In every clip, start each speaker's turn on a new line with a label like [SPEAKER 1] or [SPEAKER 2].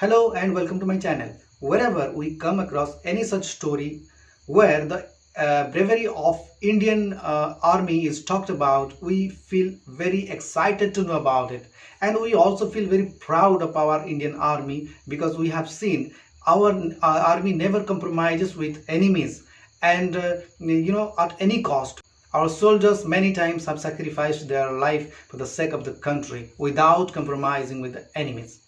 [SPEAKER 1] Hello and welcome to my channel. Wherever we come across any such story where the bravery of Indian army is talked about, we feel very excited to know about it. And we also feel very proud of our Indian army because we have seen our army never compromises with enemies and at any cost. Our soldiers many times have sacrificed their life for the sake of the country without compromising with the enemies.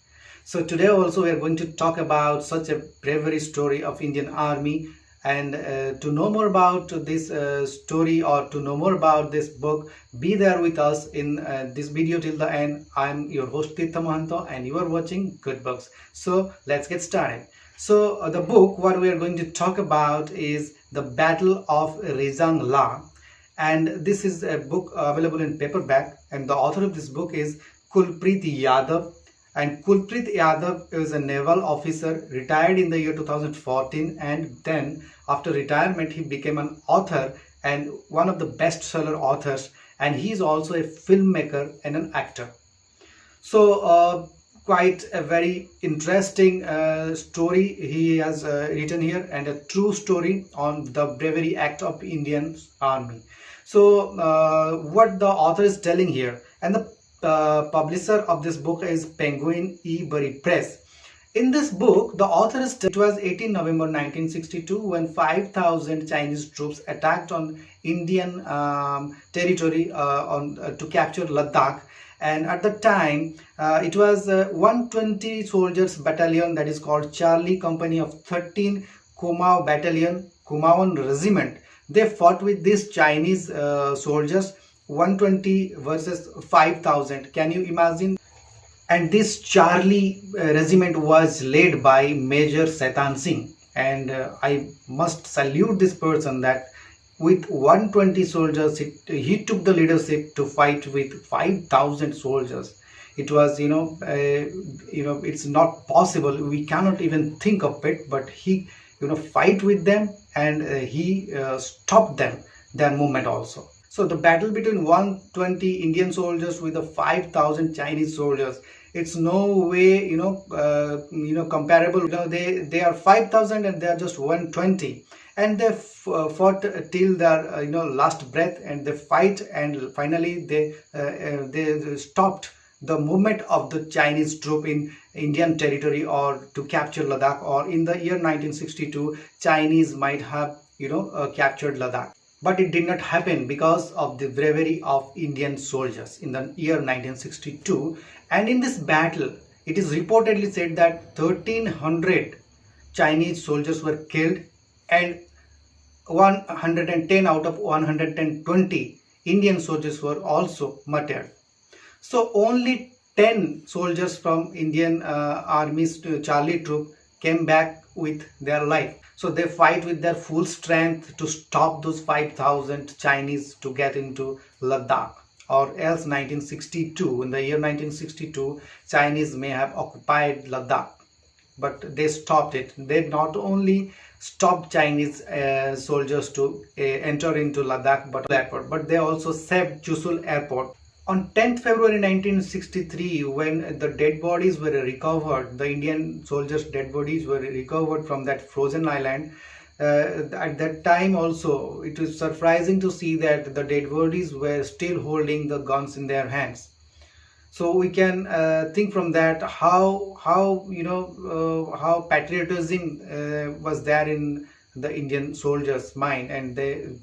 [SPEAKER 1] So today also we are going to talk about such a bravery story of Indian Army, and to know more about this story or to know more about this book, be there with us in this video till the end. I am your host Tirtha Mahanto and you are watching Good Books. So let's get started. So the book what we are going to talk about is The Battle of Rezang, and this is a book available in paperback, and the author of this book is Kulpreet Yadav. And Kulpreet Yadav is a naval officer, retired in the year 2014, and then after retirement he became an author and one of the bestseller authors, and he is also a filmmaker and an actor. So quite a very interesting story he has written here, and a true story on the bravery act of Indian Army. So what the author is telling here, and the publisher of this book is Penguin Press. In this book, the author is it was 18 November 1962 when 5,000 Chinese troops attacked on Indian territory to capture Ladakh. And at the time, it was 120 soldiers battalion, that is called Charlie Company of 13 Kumaon Battalion, Kumaon Regiment. They fought with these Chinese soldiers, 120 versus 5,000. Can you imagine? And this Charlie regiment was led by Major Shaitan Singh, and I must salute this person that with 120 soldiers he took the leadership to fight with 5,000 soldiers. It was it's not possible, we cannot even think of it, but he fight with them, and he stopped their movement also. So the battle between 120 Indian soldiers with the 5,000 Chinese soldiers, it's no way comparable. They are 5,000 and they are just 120, and they fought till their last breath, and they fight, and finally they stopped the movement of the Chinese troop in Indian territory or to capture Ladakh. Or in the year 1962, Chinese might have captured Ladakh. But it did not happen because of the bravery of Indian soldiers in the year 1962. And in this battle, it is reportedly said that 1,300 Chinese soldiers were killed, and 110 out of 120 Indian soldiers were also martyred. So only 10 soldiers from Indian Army's Charlie troop came back with their life. So they fight with their full strength to stop those 5,000 Chinese to get into Ladakh. Or else 1962, in the year 1962, Chinese may have occupied Ladakh, but they stopped it. They not only stopped Chinese soldiers to enter into Ladakh but they also saved Chushul airport. On 10th February 1963, when the dead bodies were recovered, the Indian soldiers' dead bodies were recovered from that frozen island. At that time also, it was surprising to see that the dead bodies were still holding the guns in their hands. So we can think from that how patriotism was there in the Indian soldiers' mind, and they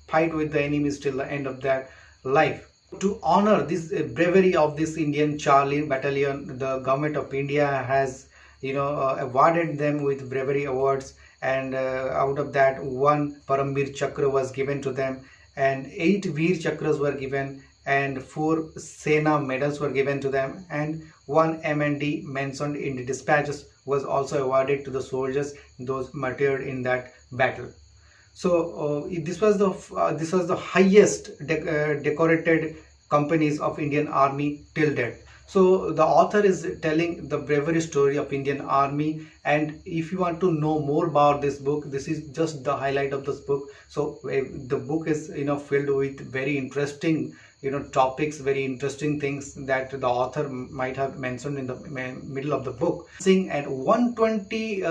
[SPEAKER 1] fight with the enemies till the end of their life. To honor this bravery of this Indian Charlie battalion, the government of India has awarded them with Bravery Awards, and out of that, 1 Paramveer Chakra was given to them, and 8 Veer Chakras were given, and 4 Sena medals were given to them, and 1 M&D mentioned in the dispatches was also awarded to the soldiers, those martyred in that battle. So this was the highest decorated companies of Indian Army till date. So the author is telling the bravery story of Indian Army, and if you want to know more about this book, this is just the highlight of this book. So the book is filled with very interesting topics, very interesting things that the author might have mentioned in the middle of the book. Singh and 120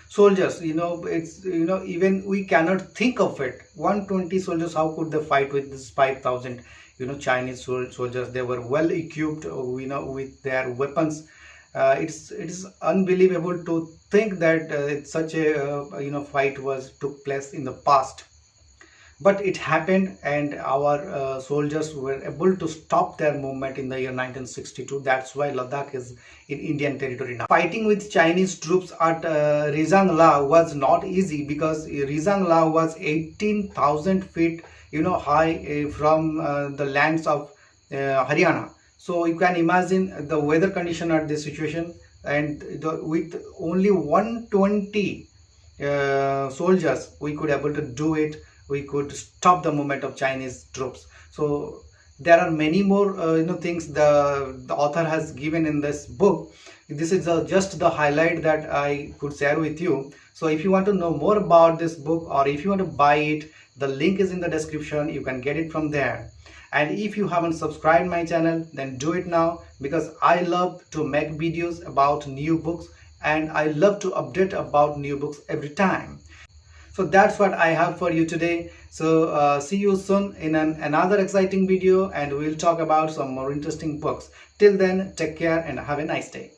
[SPEAKER 1] soldiers, it's, even we cannot think of it. 120 soldiers, how could they fight with this 5,000 Chinese soldiers? They were well equipped, with their weapons. It is unbelievable to think that such a fight took place in the past. But it happened, and our soldiers were able to stop their movement in the year 1962. That's why Ladakh is in Indian territory now. Fighting with Chinese troops at Rezang was not easy, because Rezang was 18,000 feet high from the lands of Haryana. So you can imagine the weather condition at this situation, and with only 120 soldiers we could able to do it. We could stop the movement of Chinese troops. So there are many more things the author has given in this book. This is just the highlight that I could share with you. So if you want to know more about this book, or if you want to buy it, the link is in the description. You can get it from there. And if you haven't subscribed my channel, then do it now, because I love to make videos about new books, and I love to update about new books every time. So that's what I have for you today. So see you soon in another exciting video, and we'll talk about some more interesting books. Till then, take care and have a nice day.